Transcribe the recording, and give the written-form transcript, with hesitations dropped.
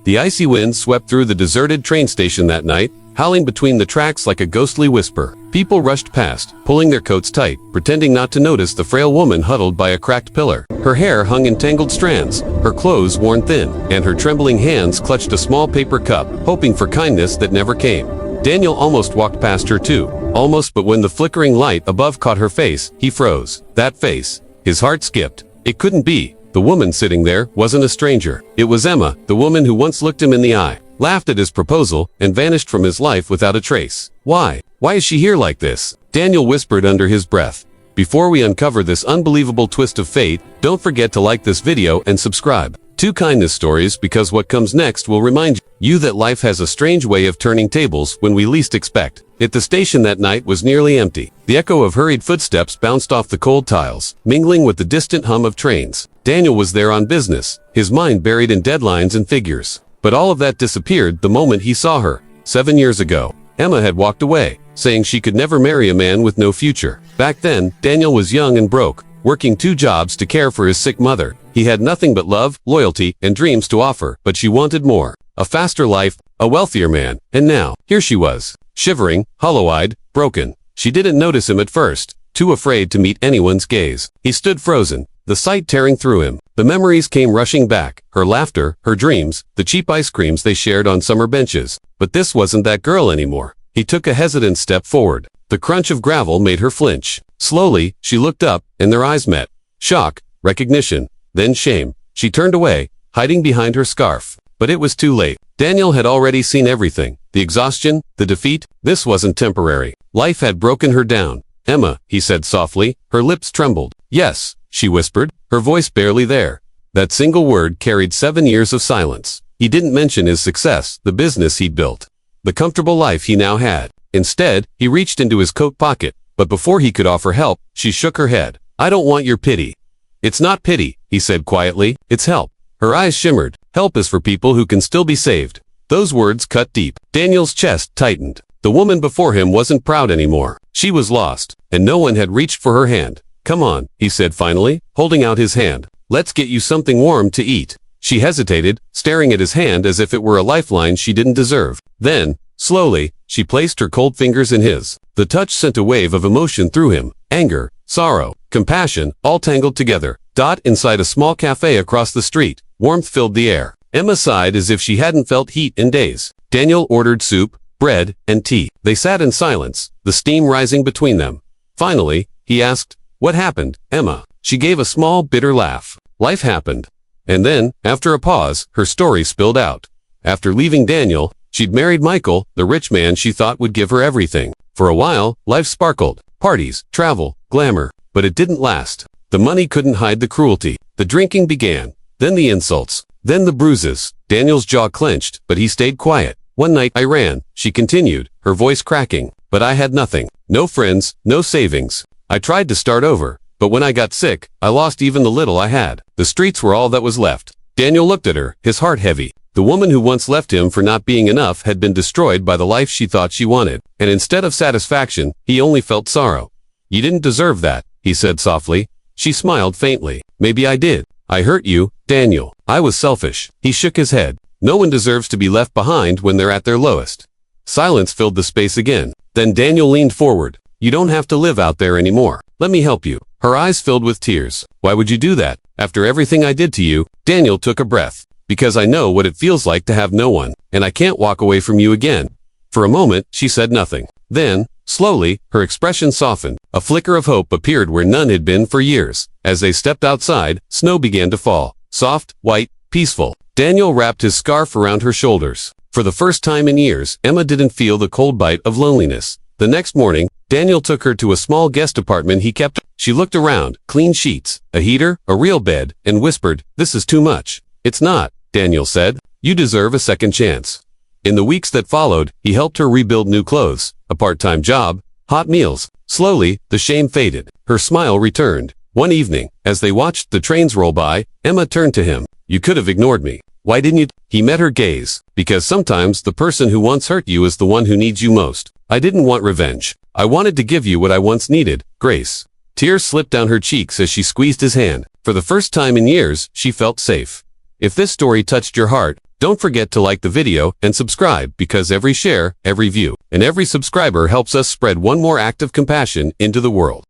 The icy wind swept through the deserted train station that night, howling between the tracks like a ghostly whisper. People rushed past, pulling their coats tight, pretending not to notice the frail woman huddled by a cracked pillar. Her hair hung in tangled strands, her clothes worn thin, and her trembling hands clutched a small paper cup, hoping for kindness that never came. Daniel almost walked past her too. Almost, but when the flickering light above caught her face, he froze. That face. His heart skipped. It couldn't be. The woman sitting there wasn't a stranger. It was Emma, the woman who once looked him in the eye, laughed at his proposal, and vanished from his life without a trace. Why? Why is she here like this? Daniel whispered under his breath. Before we uncover this unbelievable twist of fate, don't forget to like this video and subscribe. 2 kindness stories, because what comes next will remind you that life has a strange way of turning tables when we least expect it. The station that night was nearly empty. The echo of hurried footsteps bounced off the cold tiles, mingling with the distant hum of trains. Daniel was there on business, his mind buried in deadlines and figures. But all of that disappeared the moment he saw her. 7 years ago, Emma had walked away, saying she could never marry a man with no future. Back then, Daniel was young and broke, working 2 jobs to care for his sick mother. He had nothing but love, loyalty, and dreams to offer, but she wanted more. A faster life, a wealthier man, and now, here she was, shivering, hollow-eyed, broken. She didn't notice him at first, too afraid to meet anyone's gaze. He stood frozen, the sight tearing through him. The memories came rushing back, her laughter, her dreams, the cheap ice creams they shared on summer benches. But this wasn't that girl anymore. He took a hesitant step forward. The crunch of gravel made her flinch. Slowly, she looked up, and their eyes met. Shock, recognition, then shame. She turned away, hiding behind her scarf. But it was too late. Daniel had already seen everything. The exhaustion, the defeat. This wasn't temporary. Life had broken her down. Emma, he said softly. Her lips trembled. Yes, she whispered, her voice barely there. That single word carried 7 years of silence. He didn't mention his success, the business he'd built, the comfortable life he now had. Instead, he reached into his coat pocket, but before he could offer help, she shook her head. I don't want your pity. It's not pity, he said quietly. It's help. Her eyes shimmered. Help is for people who can still be saved. Those words cut deep. Daniel's chest tightened. The woman before him wasn't proud anymore. She was lost, and no one had reached for her hand. Come on, he said finally, holding out his hand. Let's get you something warm to eat. She hesitated, staring at his hand as if it were a lifeline she didn't deserve. Then, slowly, she placed her cold fingers in his. The touch sent a wave of emotion through him. Anger, sorrow, compassion, all tangled together. Inside a small cafe across the street, warmth filled the air. Emma sighed as if she hadn't felt heat in days. Daniel ordered soup, bread, and tea. They sat in silence, the steam rising between them. Finally, he asked, "What happened, Emma?" She gave a small, bitter laugh. Life happened. And then, after a pause, her story spilled out. After leaving Daniel, she'd married Michael, the rich man she thought would give her everything. For a while, life sparkled. Parties, travel, glamour. But it didn't last. The money couldn't hide the cruelty. The drinking began. Then the insults. Then the bruises. Daniel's jaw clenched, but he stayed quiet. One night I ran, she continued, her voice cracking. But I had nothing. No friends, no savings. I tried to start over. But when I got sick, I lost even the little I had. The streets were all that was left. Daniel looked at her, his heart heavy. The woman who once left him for not being enough had been destroyed by the life she thought she wanted. And instead of satisfaction, he only felt sorrow. You didn't deserve that, he said softly. She smiled faintly. Maybe I did. I hurt you, Daniel. I was selfish. He shook his head. No one deserves to be left behind when they're at their lowest. Silence filled the space again. Then Daniel leaned forward. You don't have to live out there anymore. Let me help you. Her eyes filled with tears. Why would you do that? After everything I did to you? Daniel took a breath. Because I know what it feels like to have no one, and I can't walk away from you again. For a moment, she said nothing. Then, slowly, her expression softened. A flicker of hope appeared where none had been for years. As they stepped outside, snow began to fall. Soft, white, peaceful. Daniel wrapped his scarf around her shoulders. For the first time in years, Emma didn't feel the cold bite of loneliness. The next morning, Daniel took her to a small guest apartment he kept. She looked around, clean sheets, a heater, a real bed, and whispered, "This is too much." "It's not," Daniel said. "You deserve a second chance." In the weeks that followed, he helped her rebuild new clothes, a part-time job, hot meals. Slowly, the shame faded. Her smile returned. One evening, as they watched the trains roll by, Emma turned to him. "You could have ignored me. Why didn't you?" He met her gaze. "Because sometimes the person who once hurt you is the one who needs you most. I didn't want revenge. I wanted to give you what I once needed, grace." Tears slipped down her cheeks as she squeezed his hand. For the first time in years, she felt safe. If this story touched your heart, Don't forget to like the video and subscribe because every share, every view, and every subscriber helps us spread one more act of compassion into the world.